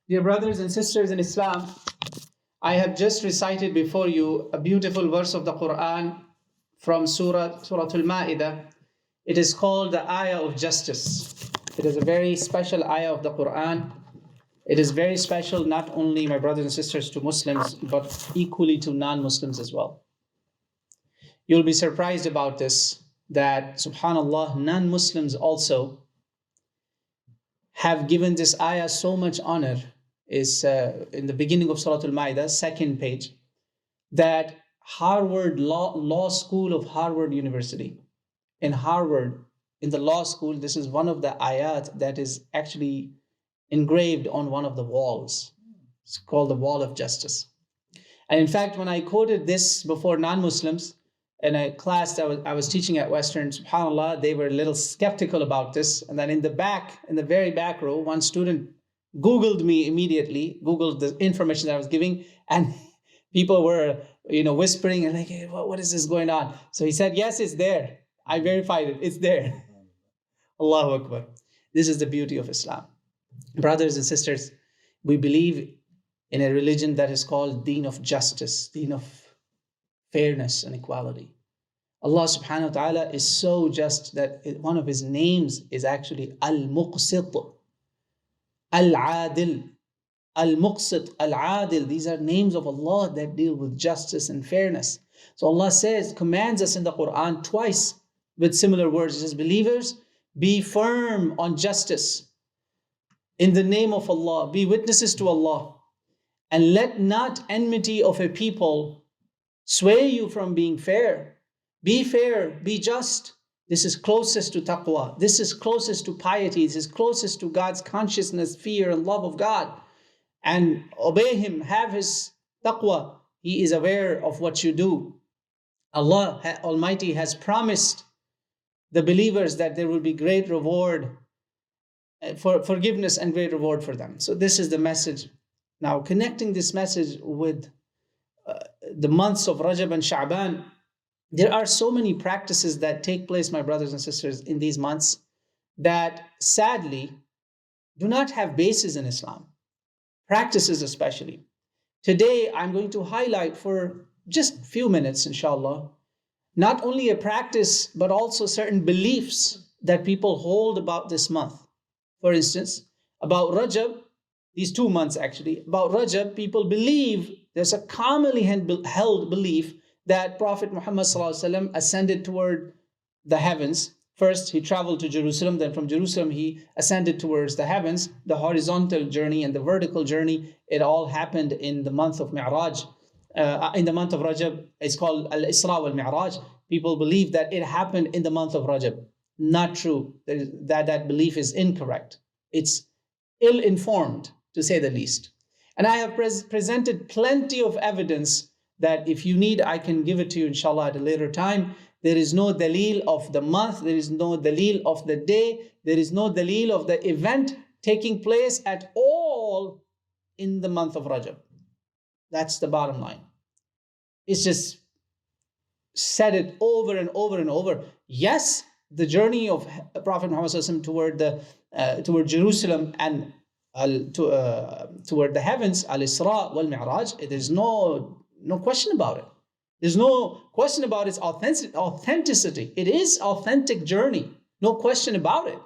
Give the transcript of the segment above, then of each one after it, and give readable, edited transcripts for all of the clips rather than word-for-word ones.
Dear brothers and sisters in Islam, I have just recited before you a beautiful verse of the Quran from Surah Al-Ma'idah. It is called the Ayah of Justice. It is a very special ayah of the Quran. It is very special not only, my brothers and sisters, to Muslims, but equally to non-Muslims as well. You'll be surprised about this, that subhanAllah, non-Muslims also have given this ayah so much honor. Is in the beginning of Surah Al-Ma'idah, second page, that Harvard Law School of Harvard University, in Harvard, in the law school, this is one of the ayat that is actually engraved on one of the walls. It's called the Wall of Justice. And in fact, when I quoted this before non-Muslims in a class that I was teaching at Western, subhanAllah, they were a little skeptical about this. And then in the very back row, one student Googled me immediately, Googled the information that I was giving, and people were, whispering and like, hey, what is this going on? So he said, yes, it's there. I verified it. It's there. Allahu Akbar. This is the beauty of Islam. Brothers and sisters, we believe in a religion that is called Deen of Justice, Deen of Fairness and Equality. Allah subhanahu wa ta'ala is so just that one of his names is actually Al-Muqsit, Al-Adil, Al-Muqsit, Al-Adil. These are names of Allah that deal with justice and fairness. So Allah commands us in the Quran twice with similar words. He says, believers, be firm on justice in the name of Allah. Be witnesses to Allah. And let not enmity of a people sway you from being fair. Be fair, be just. This is closest to taqwa. This is closest to piety. This is closest to God's consciousness, fear, and love of God. And obey Him, have His taqwa. He is aware of what you do. Allah Almighty has promised the believers that there will be great reward for forgiveness and great reward for them. So this is the message. Now, connecting this message with the months of Rajab and Shaban, there are so many practices that take place, my brothers and sisters, in these months that sadly do not have basis in Islam. Practices especially. Today, I'm going to highlight for just a few minutes, inshallah, not only a practice, but also certain beliefs that people hold about this month. For instance, about Rajab, these 2 months actually, about Rajab, people believe, there's a commonly held belief that Prophet Muhammad ﷺ ascended toward the heavens. First, he traveled to Jerusalem. Then from Jerusalem, he ascended towards the heavens. The horizontal journey and the vertical journey, it all happened in the month of Miraj. In the month of Rajab, it's called Isra and Miraj. People believe that it happened in the month of Rajab. Not true. That belief is incorrect. It's ill-informed, to say the least. And I have presented plenty of evidence that if you need, I can give it to you, inshallah, at a later time. There is no dalil of the month. There is no dalil of the day. There is no dalil of the event taking place at all in the month of Rajab. That's the bottom line. It's just said it over and over and over. Yes, the journey of Prophet Muhammad toward Jerusalem and toward the heavens, al-Isra wal-Mi'raj, there's no question about it. There's no question about its authenticity. It is authentic journey, no question about it.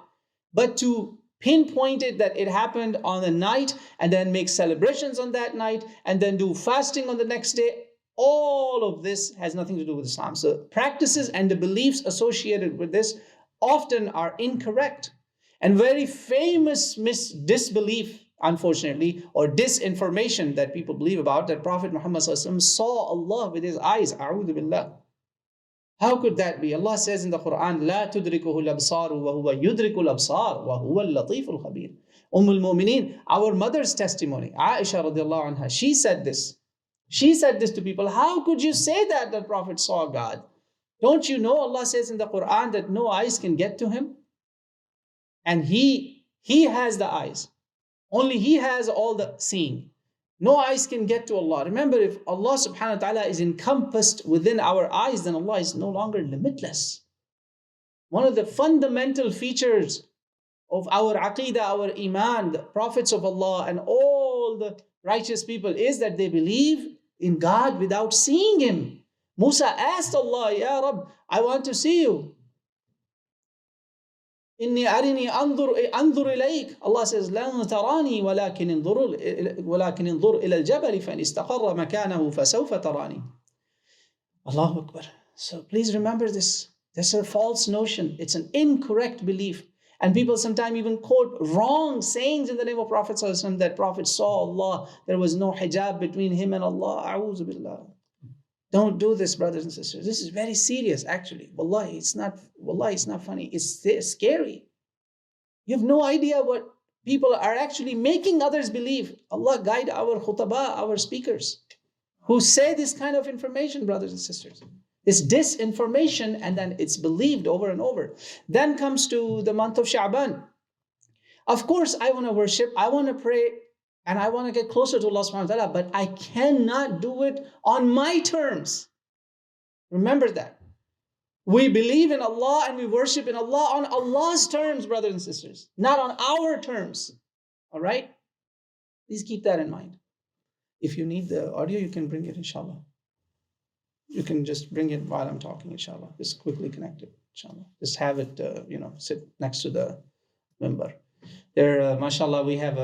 But to pinpoint it that it happened on a night and then make celebrations on that night and then do fasting on the next day, all of this has nothing to do with Islam. So practices and the beliefs associated with this often are incorrect. And very famous disbelief, unfortunately, or disinformation that people believe about, that Prophet Muhammad saw Allah with his eyes. A'udhu billah. How could that be? Allah says in the Quran, لا تدركه الأبصار وهو يدرك الأبصار وهو اللطيف الخبير. Al-Mu'mineen, our mother's testimony, Aisha radiallahu anha, she said this. She said this to people. How could you say that the Prophet saw God? Don't you know Allah says in the Quran that no eyes can get to him? And he has the eyes. Only He has all the seeing. No eyes can get to Allah. Remember, if Allah subhanahu wa ta'ala is encompassed within our eyes, then Allah is no longer limitless. One of the fundamental features of our aqidah, our iman, the prophets of Allah, and all all the righteous people is that they believe in God without seeing Him. Musa asked Allah, Ya Rabb, I want to see you. Inni arini anzur ilayk. Allah says, lan tarani walakin انظر ila al-jabal fa in istaqarra makanahu fasawfa tarani. Allahu Akbar. So please remember this. That's a false notion. It's an incorrect belief. And people sometimes even quote wrong sayings in the name of Prophet ﷺ, that Prophet saw Allah. There was no hijab between him and Allah. A'udhu billah. Don't do this, brothers and sisters. This is very serious, actually. Wallahi, it's not funny. It's scary. You have no idea what people are actually making others believe. Allah guide our khutaba, our speakers, who say this kind of information, brothers and sisters. It's disinformation, and then it's believed over and over. Then comes to the month of Shaban. Of course, I want to worship, I want to pray, and I want to get closer to Allah subhanahu wa ta'ala, but I cannot do it on my terms. Remember that. We believe in Allah and we worship in Allah on Allah's terms, brothers and sisters, not on our terms. All right? Please keep that in mind. If you need the audio, you can bring it, inshallah. You can just bring it while I'm talking, inshallah. Just quickly connect it, inshallah. Just have it, sit next to the member. There, mashallah, we have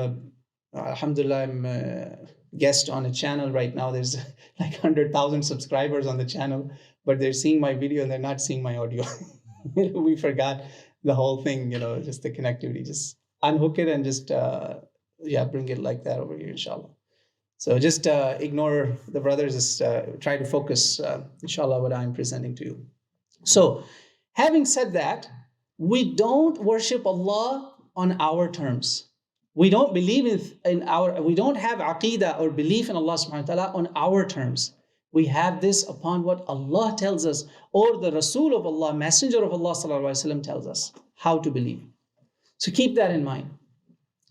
Alhamdulillah, I'm a guest on a channel right now. There's like 100,000 subscribers on the channel, but they're seeing my video and they're not seeing my audio. We forgot the whole thing, just the connectivity. Just unhook it and just, bring it like that over here, inshallah. So just ignore the brothers, just try to focus, inshallah, what I'm presenting to you. So having said that, we don't worship Allah on our terms. We don't believe we don't have aqeedah or belief in Allah subhanahu wa ta'ala on our terms. We have this upon what Allah tells us, or the Rasul of Allah, Messenger of Allah sallallahu alaihi wasallam tells us how to believe. So keep that in mind.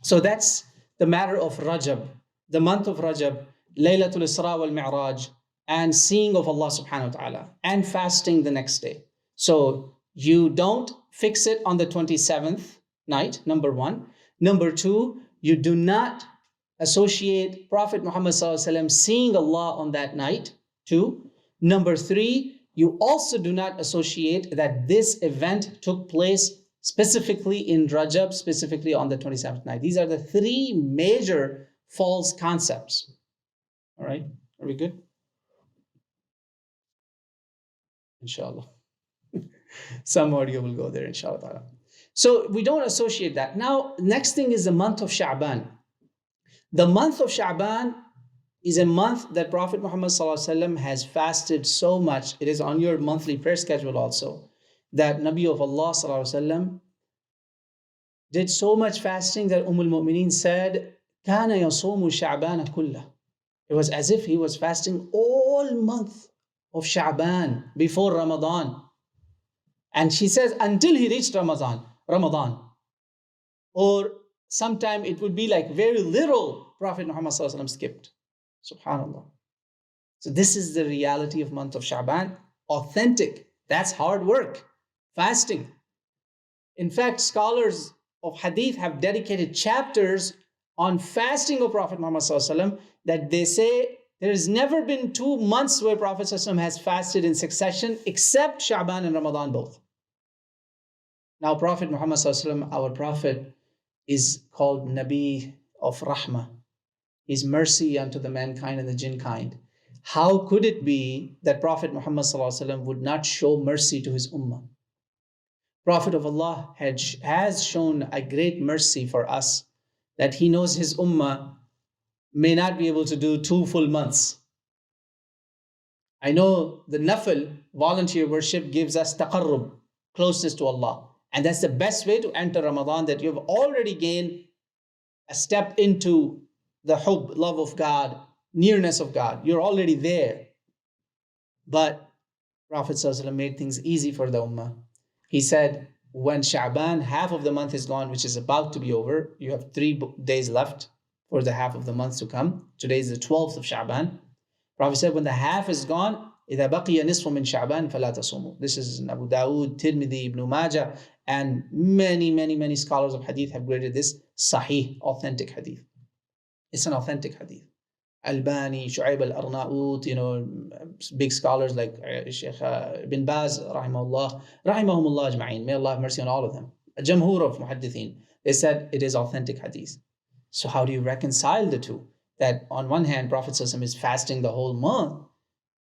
So that's the matter of Rajab, the month of Rajab, Laylatul Isra wal Miraj, and seeing of Allah subhanahu wa ta'ala, and fasting the next day. So you don't fix it on the 27th night, number one. Number two, you do not associate Prophet Muhammad sallallahu alaihi wasallam seeing Allah on that night. Two. Number three, you also do not associate that this event took place specifically in Rajab, specifically on the 27th night. These are the three major false concepts. All right, are we good? Inshallah. Some audio will go there, inshallah. So we don't associate that. Now, next thing is the month of Shaban. The month of Shaban is a month that Prophet Muhammad ﷺ has fasted so much. It is on your monthly prayer schedule also, that Nabi of Allah ﷺ did so much fasting that al-Mu'mineen said, كَانَ يَصُومُ شَعْبَانَ كُلَّهُ. It was as if he was fasting all month of Shaban before Ramadan. And she says, until he reached Ramadan. Or sometime it would be like very little Prophet Muhammad ﷺ skipped. Subhanallah. So this is the reality of month of Shaban. Authentic. That's hard work. Fasting. In fact, scholars of hadith have dedicated chapters on fasting of Prophet Muhammad ﷺ, that they say there has never been 2 months where Prophet ﷺ has fasted in succession except Shaban and Ramadan both. Now Prophet Muhammad ﷺ, our Prophet, is called Nabi of Rahmah. His mercy unto the mankind and the jinn kind. How could it be that Prophet Muhammad ﷺ would not show mercy to his ummah? Prophet of Allah has shown a great mercy for us, that he knows his ummah may not be able to do 2 full months. I know the nafil, volunteer worship, gives us taqarrub, closeness to Allah. And that's the best way to enter Ramadan, that you have already gained a step into the hub, love of God, nearness of God. You're already there. But Prophet ﷺ made things easy for the ummah. He said, when Shaban, half of the month is gone, which is about to be over, you have 3 days left for the half of the month to come. Today is the 12th of Shaban. Prophet said, when the half is gone, إِذَا بَقِيَ نِصْفٌ مِّن شَعْبَانٍ فَلَا تَصُومُوا. This is in Abu Dawood, Tirmidhi, Ibn Majah, and many scholars of hadith have graded this sahih, authentic hadith. It's an authentic hadith. Albani, Shu'aib al-Arnaut, big scholars like Sheikh bin Baz, rahimahumullah ajma'in. May Allah have mercy on all of them. A jamhur of muhaddithin, they said it is authentic hadith. So how do you reconcile the two? That on one hand, Prophet ﷺ is fasting the whole month,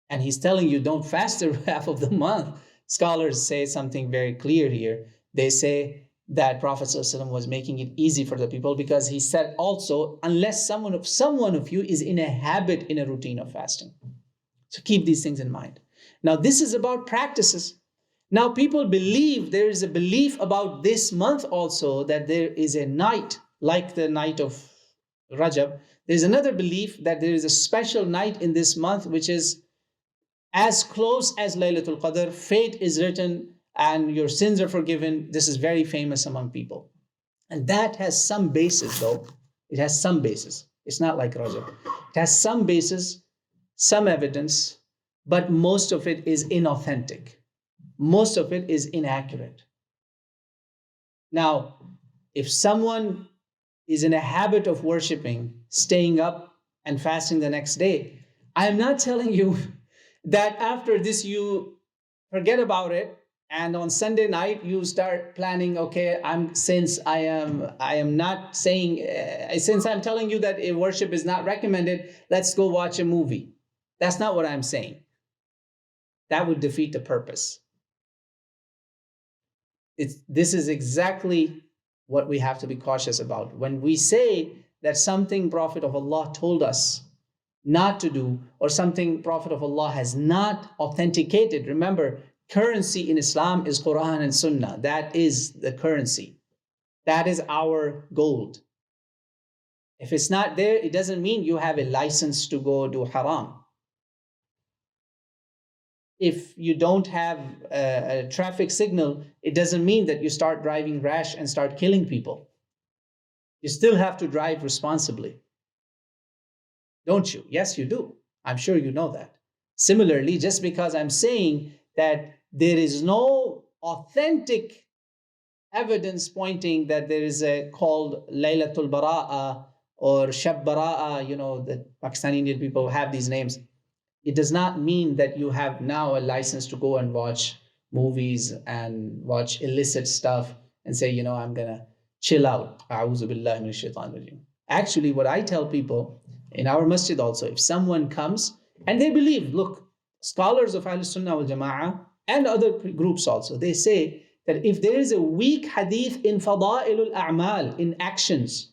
and he's telling you don't fast the half of the month. Scholars say something very clear here. They say that Prophet ﷺ was making it easy for the people because he said also, unless someone of you is in a habit, in a routine of fasting. So keep these things in mind. Now this is about practices. Now people believe, there is a belief about this month also, that there is a night, like the night of Rajab. There's another belief that there is a special night in this month which is as close as Laylatul Qadr. Fate is written and your sins are forgiven. This is very famous among people. And that has some basis though. It has some basis. It's not like Rajab. It has some basis, some evidence, but most of it is inauthentic. Most of it is inaccurate. Now, if someone is in a habit of worshiping, staying up and fasting the next day, I am not telling you that after this you forget about it and on Sunday night you start planning, okay, since I'm telling you that worship is not recommended, let's go watch a movie. That's not what I'm saying. That would defeat the purpose. This is exactly what we have to be cautious about. When we say that something Prophet of Allah told us not to do, or something Prophet of Allah has not authenticated, remember, currency in Islam is Quran and Sunnah. That is the currency. That is our gold. If it's not there, it doesn't mean you have a license to go do haram. If you don't have a traffic signal, it doesn't mean that you start driving rash and start killing people. You still have to drive responsibly. Don't you? Yes, you do. I'm sure you know that. Similarly, just because I'm saying that there is no authentic evidence pointing that there is a called Laylatul Bara'a or Shab Bara'a, the Pakistani Indian people have these names. It does not mean that you have now a license to go and watch movies and watch illicit stuff and say, I'm going to chill out. Actually, what I tell people in our masjid also, if someone comes and they believe, look, scholars of Ahlus Sunnah wal Jama'ah and other groups also, they say that if there is a weak hadith in Fada'ilul A'mal, in actions,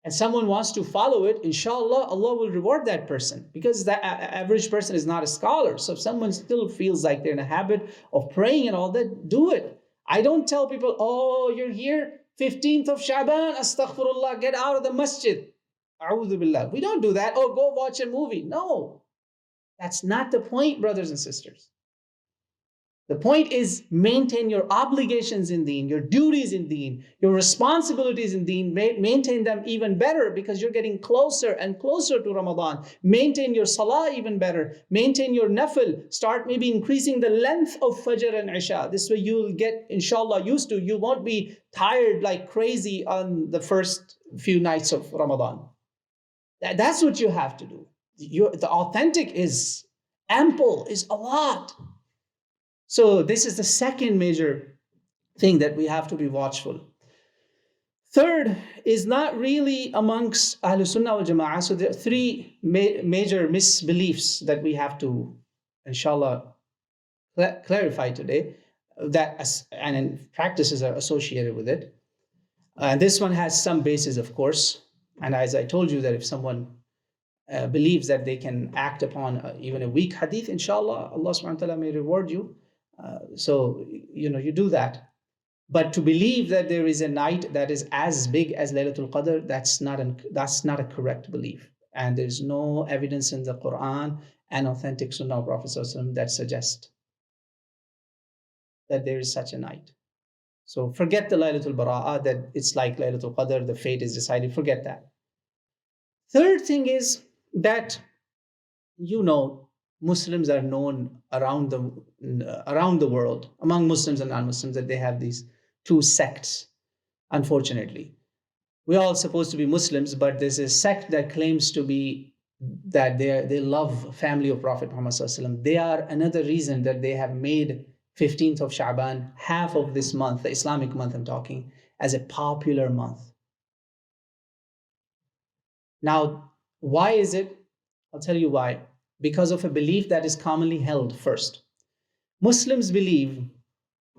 and someone wants to follow it, inshallah, Allah will reward that person, because the average person is not a scholar. So if someone still feels like they're in a habit of praying and all that, do it. I don't tell people, oh, you're here, 15th of Shaban, astaghfirullah, get out of the masjid. A'udhu billah. We don't do that. Oh, go watch a movie. No, that's not the point, brothers and sisters. The point is maintain your obligations in deen, your duties in deen, your responsibilities in deen, maintain them even better because you're getting closer and closer to Ramadan. Maintain your salah even better. Maintain your nafil. Start maybe increasing the length of Fajr and Isha. This way you'll get, inshallah, used to. You won't be tired like crazy on the first few nights of Ramadan. That's what you have to do. The authentic is ample, is a lot. So this is the second major thing that we have to be watchful. Third is not really amongst Ahlus Sunnah wal Jama'ah. So there are three major misbeliefs that we have to, inshallah, clarify today, and practices are associated with it. And this one has some basis, of course. And as I told you, that if someone believes that they can act upon even a weak hadith, inshallah, Allah subhanahu wa ta'ala may reward you. So, you do that. But to believe that there is a night that is as big as Laylatul Qadr, that's not a correct belief. And there's no evidence in the Quran and authentic Sunnah of Prophet ﷺ that suggest that there is such a night. So forget the Laylatul Bara'ah, that it's like Laylatul Qadr, the fate is decided, forget that. Third thing is that, Muslims are known around the world, among Muslims and non-Muslims, that they have these two sects, unfortunately. We're all supposed to be Muslims, but there's a sect that claims to be that they love family of Prophet Muhammad Sallallahu Alaihi Wasallam. They are another reason that they have made 15th of Shaban, half of this month, the Islamic month I'm talking, as a popular month. Now, why is it? I'll tell you why. Because of a belief that is commonly held first. Muslims believe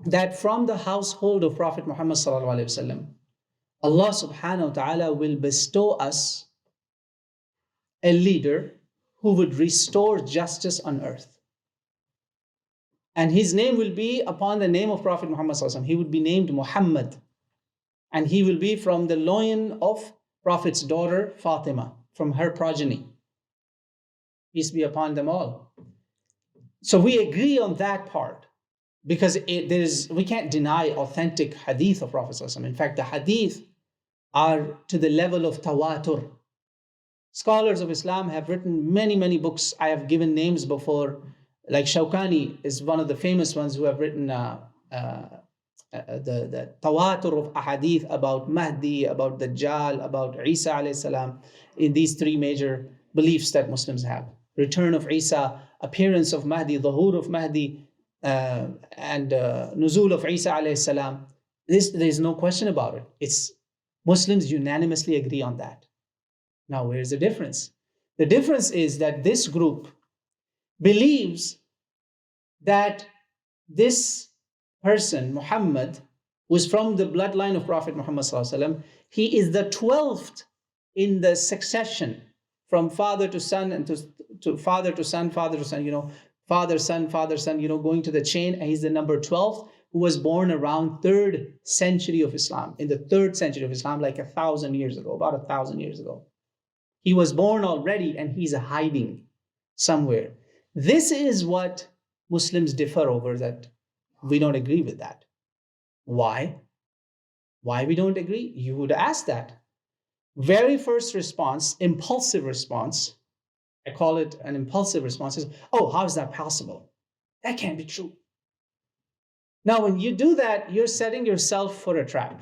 that from the household of Prophet Muhammad Sallallahu Alaihi Wasallam, Allah subhanahu wa ta'ala will bestow us a leader who would restore justice on earth. And his name will be upon the name of Prophet Muhammad Sallallahu Alaihi Wasallam. He would be named Muhammad. And he will be from the loin of Prophet's daughter Fatima, from her progeny. Peace be upon them all. So we agree on that part. Because we can't deny authentic hadith of Prophet Sallallahu Alaihi Wasallam. In fact, the hadith are to the level of tawatur. Scholars of Islam have written many, many books. I have given names before, like Shawkani is one of the famous ones who have written the tawatur of ahadith about Mehdi, about Dajjal, about Isa alayhi salam, in these three major beliefs that Muslims have. Return of Isa, appearance of Mehdi, dhuhur of Mehdi, and nuzul of Isa alayhi salam. There's no question about it. Muslims unanimously agree on that. Now, where's the difference? The difference is that this group believes that this person, Muhammad, who is from the bloodline of Prophet Muhammad Sallallahu Alaihi Wasallam, he is the 12th in the succession from father to son and to father to son, father, son, going to the chain, and he's the number 12th, who was born around 3rd century of Islam, in the 3rd century of Islam, like 1,000 years ago, about 1,000 years ago. He was born already and he's hiding somewhere. This is what Muslims differ over, that we don't agree with that. Why? Why we don't agree? You would ask that. Very first response, impulsive response, I call it an impulsive response, is, oh, how is that possible? That can't be true. Now, when you do that, you're setting yourself for a trap.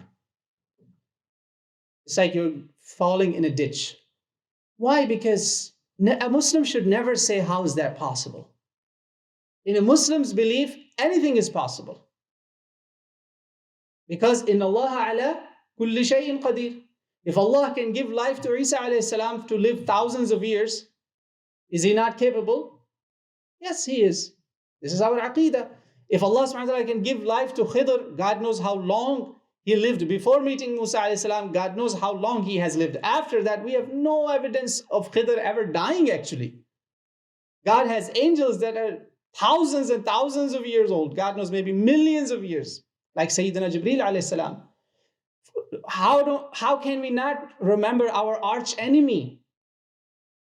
It's like you're falling in a ditch. Why? Because a Muslim should never say, how is that possible? In a Muslim's belief, anything is possible. Because in Allah ala kulli shay'in qadir. If Allah can give life to Isa alayhi salam to live thousands of years, is he not capable? Yes, he is. This is our aqidah. If Allah subhanahu wa ta'ala can give life to Khidr, God knows how long he lived before meeting Musa alayhi salam. God knows how long he has lived. After that, we have no evidence of Khidr ever dying actually. God has angels that are thousands and thousands of years old. God knows, maybe millions of years. Like Sayyidina Jibreel alayhi salam. How can we not remember our arch enemy,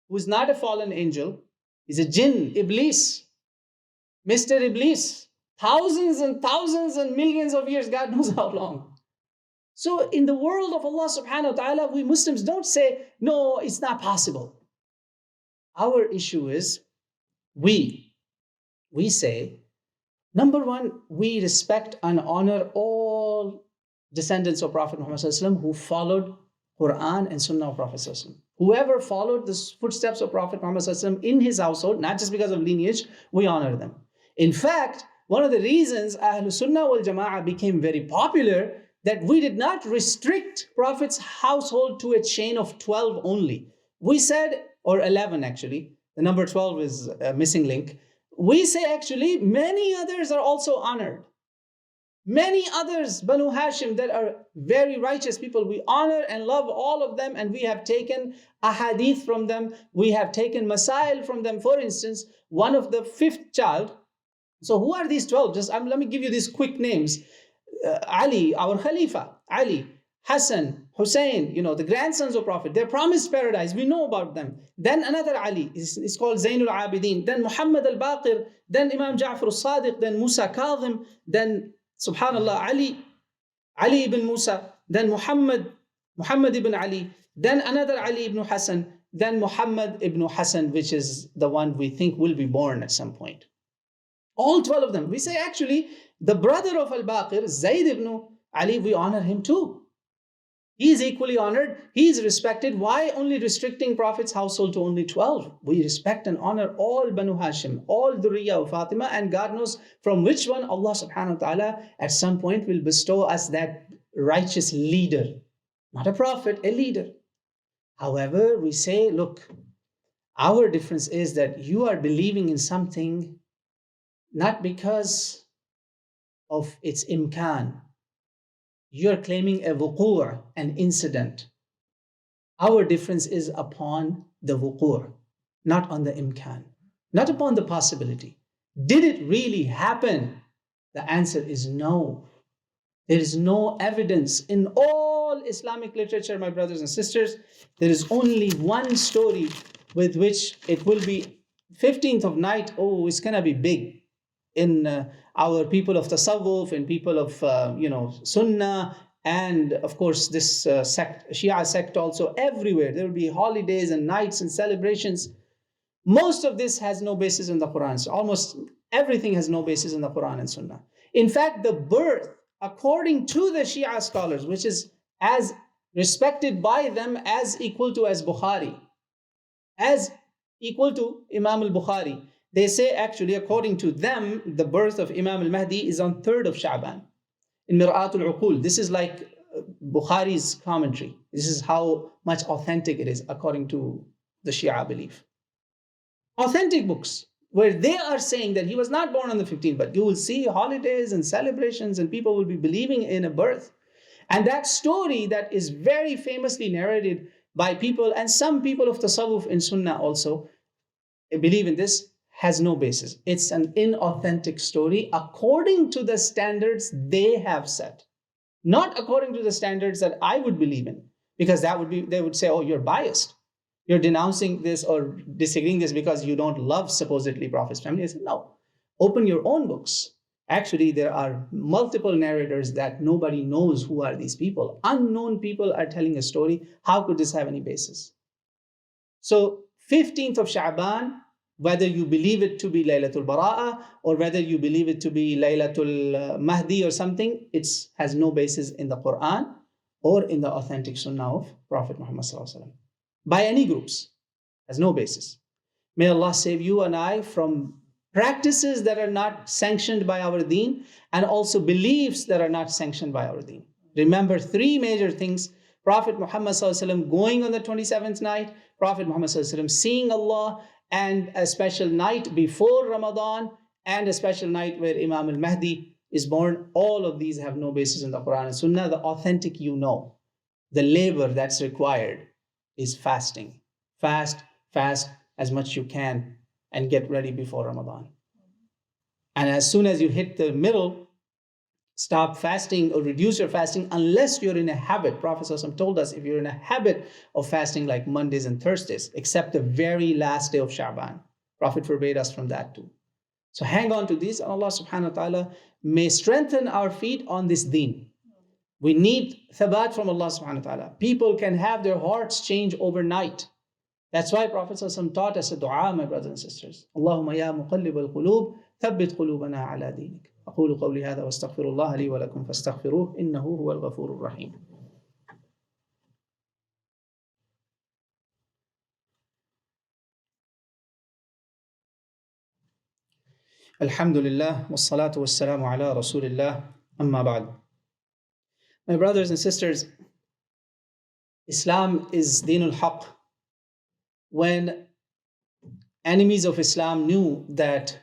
who is not a fallen angel? He's a jinn, Iblis, Mr. Iblis. Thousands and thousands and millions of years, God knows how long. So in the world of Allah subhanahu wa ta'ala, we Muslims don't say, no, it's not possible. Our issue is, we say, number one, we respect and honor all descendants of Prophet Muhammad who followed Quran and Sunnah of Prophet. Whoever followed the footsteps of Prophet Muhammad in his household, not just because of lineage, we honor them. In fact, one of the reasons Ahlul Sunnah wal Jama'ah became very popular, that we did not restrict Prophet's household to a chain of 12 only. We said, or 11 actually, the number 12 is a missing link. We say actually many others are also honored. Many others, Banu Hashim, that are very righteous people, we honor and love all of them, and we have taken ahadith from them, we have taken masail from them. For instance, one of the 5th child. So who are these 12? Let me give you these quick names. Ali, our Khalifa, Ali, Hasan, Hussein, the grandsons of Prophet, they're promised paradise, we know about them. Then another Ali, is called Zainul Abidin. Then Muhammad al-Baqir, then Imam Ja'far al-Sadiq, then Musa Kazim, then Subhanallah, Ali ibn Musa, then Muhammad ibn Ali, then another Ali ibn Hasan, then Muhammad ibn Hasan, which is the one we think will be born at some point. All 12 of them. We say actually, the brother of al-Baqir, Zayd ibn Ali, we honor him too. He is equally honored. He is respected. Why only restricting Prophet's household to only 12? We respect and honor all Banu Hashim, all Dhurriya of Fatima, and God knows from which one Allah subhanahu wa ta'ala at some point will bestow us that righteous leader. Not a prophet, a leader. However, we say, look, our difference is that you are believing in something not because of its imkan. You're claiming a wuqu', an incident. Our difference is upon the wuqu', not on the imkan, not upon the possibility. Did it really happen? The answer is no. There is no evidence in all Islamic literature, my brothers and sisters. There is only one story with which it will be 15th of night. Oh, it's going to be big in our people of Tasawwuf and people of Sunnah, and of course this sect, Shia sect also. Everywhere there will be holidays and nights and celebrations. Most of this has no basis in the Quran. So almost everything has no basis in the Quran and Sunnah. In fact, the birth, according to the Shia scholars, which is as respected by them as equal to as Bukhari, as equal to Imam al-Bukhari. They say actually, according to them, the birth of Imam al-Mehdi is on 3rd of Shaban in Mir'at al-Uqul. This is like Bukhari's commentary. This is how much authentic it is according to the Shia belief. Authentic books where they are saying that he was not born on the 15th, but you will see holidays and celebrations and people will be believing in a birth. And that story that is very famously narrated by people, and some people of Tasawwuf in Sunnah also believe in this, has no basis. It's an inauthentic story according to the standards they have set, not according to the standards that I would believe in, because that would be, they would say, oh, you're biased. You're denouncing this or disagreeing this because you don't love supposedly Prophet's family. I said, no, open your own books. Actually, there are multiple narrators that nobody knows who are these people. Unknown people are telling a story. How could this have any basis? So 15th of Shaban, whether you believe it to be Laylatul Bara'ah or whether you believe it to be Laylatul Mahdi or something, it has no basis in the Quran or in the authentic Sunnah of Prophet Muhammad Sallallahu Alaihi Wasallam. By any groups, has no basis. May Allah save you and I from practices that are not sanctioned by our deen and also beliefs that are not sanctioned by our deen. Remember 3 major things: Prophet Muhammad Sallallahu Alaihi Wasallam going on the 27th night, Prophet Muhammad Sallallahu Alaihi Wasallam seeing Allah, and a special night before Ramadan, and a special night where Imam al-Mahdi is born. All of these have no basis in the Quran and Sunnah. The authentic, the labor that's required is fasting. Fast as much you can and get ready before Ramadan. And as soon as you hit the middle, stop fasting or reduce your fasting unless you're in a habit. Prophet ﷺ told us if you're in a habit of fasting like Mondays and Thursdays, except the very last day of Shaban. Prophet forbade us from that too. So hang on to these, and Allah subhanahu wa ta'ala may strengthen our feet on this deen. We need thabat from Allah subhanahu wa ta'ala. People can have their hearts change overnight. That's why Prophet ﷺ taught us a dua, my brothers and sisters. Allahumma ya muqallib al-qulub, thabbit qulubana ala dinik. أقول قولي هذا واستغفر الله لي ولكم فاستغفروه إنه هو الغفور الرحيم. Alhamdulillah wassalatu wassalamu ala rasulillah amma ba'd. My brothers and sisters, Islam is Deenul Haqq. When enemies of Islam knew that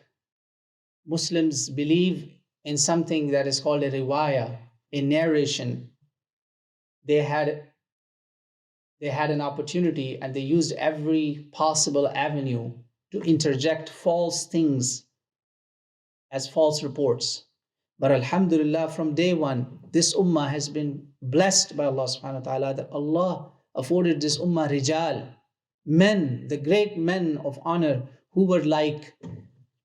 Muslims believe in something that is called a riwayah, a narration, they had an opportunity and they used every possible avenue to interject false things as false reports. But Alhamdulillah, from day one, this ummah has been blessed by Allah subhanahu wa ta'ala, that Allah afforded this ummah rijal, men, the great men of honor, who were like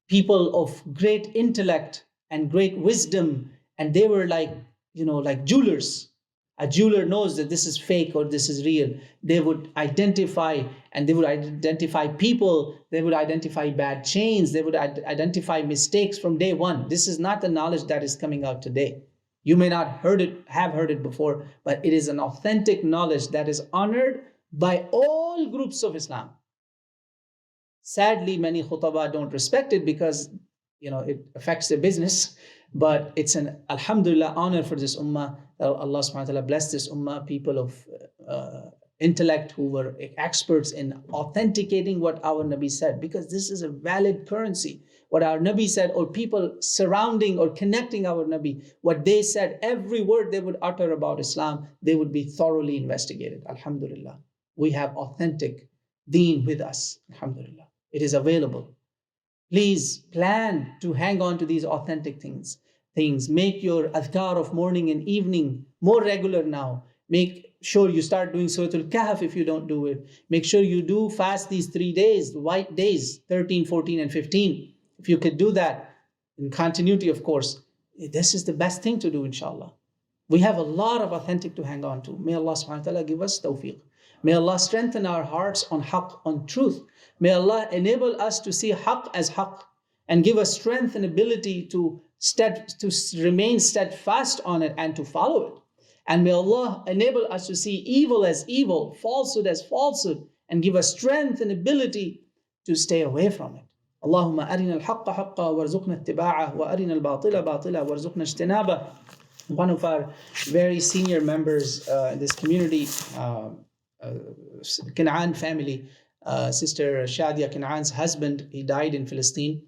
people of great intellect and great wisdom, and they were like jewelers. A jeweler knows that this is fake or this is real. They would identify, and they would identify people, they would identify bad chains, they would identify mistakes from day one. This is not the knowledge that is coming out today. You may not have heard it before, but it is an authentic knowledge that is honored by all groups of Islam. Sadly, many khutaba don't respect it because it affects their business. But it's an Alhamdulillah honor for this ummah that Allah subhanahu wa ta'ala blessed this ummah, people of intellect who were experts in authenticating what our Nabi said, because this is a valid currency. What our Nabi said, or people surrounding or connecting our Nabi, what they said, every word they would utter about Islam, they would be thoroughly investigated. Alhamdulillah. We have authentic deen with us. Alhamdulillah. It is available. Please plan to hang on to these authentic things. Make your adhkar of morning and evening more regular now. Make sure you start doing Suratul Kahf if you don't do it. Make sure you do fast these 3 days, the white days, 13, 14, and 15. If you could do that in continuity, of course, this is the best thing to do, inshallah. We have a lot of authentic to hang on to. May Allah subhanahu wa ta'ala give us tawfiq. May Allah strengthen our hearts on haqq, on truth. May Allah enable us to see haqq as haqq and give us strength and ability to remain steadfast on it and to follow it. And may Allah enable us to see evil as evil, falsehood as falsehood, and give us strength and ability to stay away from it. Allahumma arina al-haqqa haqqa warzuqna ittiba'ah wa arina al-batila batila warzuqna ijtinabah. One of our very senior members in this community, Kanaan family, Sister Shadia Kanaan's husband, he died in Palestine.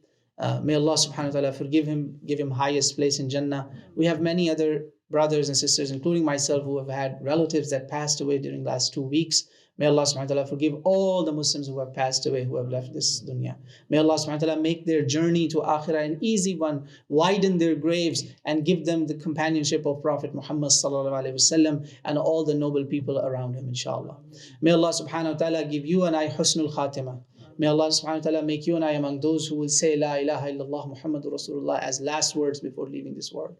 May Allah subhanahu wa ta'ala forgive him, give him highest place in Jannah. We have many other brothers and sisters, including myself, who have had relatives that passed away during the last 2 weeks. May Allah subhanahu wa ta'ala forgive all the Muslims who have passed away, who have left this dunya. May Allah subhanahu wa ta'ala make their journey to Akhirah an easy one, widen their graves, and give them the companionship of Prophet Muhammad sallallahu alaihi wasallam and all the noble people around him, inshallah. May Allah subhanahu wa ta'ala give you and I husnul khatimah. May Allah subhanahu wa ta'ala make you and I among those who will say La ilaha illallah Muhammadur Rasulullah as last words before leaving this world.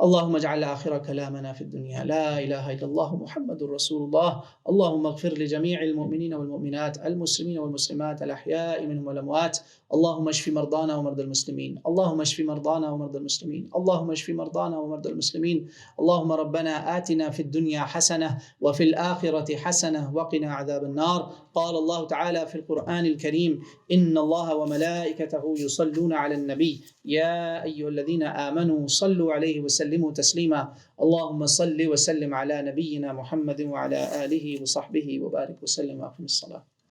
اللهم اجعل آخر كلامنا في الدنيا لا إله إلا الله محمد رسول الله. اللهم اغفر لجميع المؤمنين والمؤمنات المسلمين والمسلمات الأحياء منهم والأموات. اللهم اشف مرضانا ومرضى المسلمين. اللهم اشف مرضانا ومرضى المسلمين. اللهم اشف مرضانا ومرضى المسلمين. اللهم ربنا آتنا في الدنيا حسنة وفي الآخرة حسنة وقنا عذاب النار. قال الله تعالى في القرآن الكريم إن الله وملائكته يصلون على النبي يا أيها الذين آمنوا صلوا عليه وسلموا تسليما. اللهم صل وسلم على نبينا محمد وعلى آله وصحبه وبارك وسلم وأقم الصلاة.